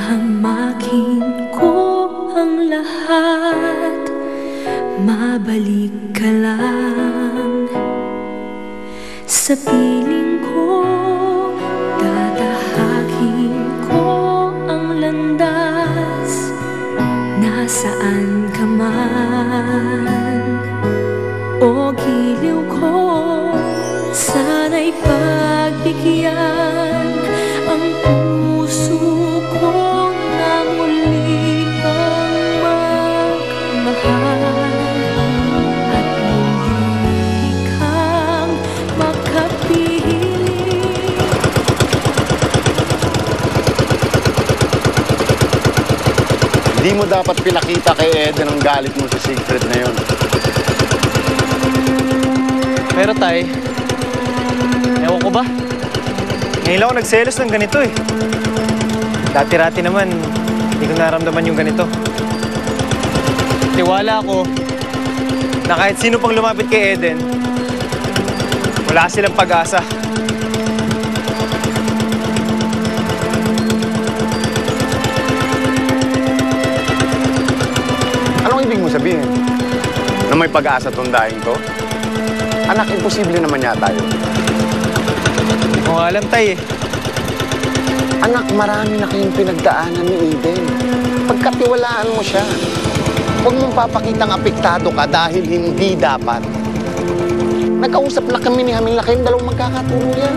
Hamakin ko ang lahat, mabalik ka lang. Sa piling ko, tatahakin ko ang landas. Nasaan ka man, o giliw ko, sana'y pagbigyan ang puso ko na muli ang magmahal at muli kang makapiling. Hindi mo dapat pinakita kay Eden ang galit mo sa Siegfried na yun. Pero tay, ewan ko ba? Ngayon lang ako nagselos ng ganito eh. Dati-rati naman, hindi ko naramdaman yung ganito. Tiwala ako na kahit sino pang lumapit kay Eden, wala silang pag-asa. Anong ibig mo sabihin? Na may pag-asa tong dahing ko? Anak, imposible naman yata yun. Hindi ko alam, tay eh. Anak, marami na kayong pinagdaanan ni Eden. Pagkatiwalaan mo siya. Huwag mong papakitang apektado ka dahil hindi dapat. Nagkausap na kami ni Hamil na kayong dalawang magkakatuluyan.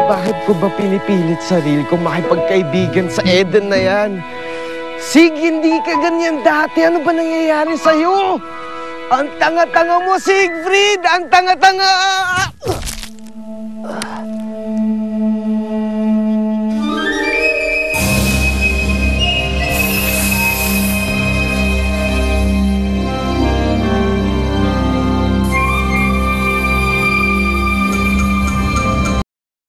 Bakit ko ba pinipilit sarili ko makipagkaibigan sa Eden na yan? Sig, hindi ka ganyan dati. Ano ba nangyayari sa'yo? Ang tanga-tanga mo, Siegfried! Ang tanga-tanga!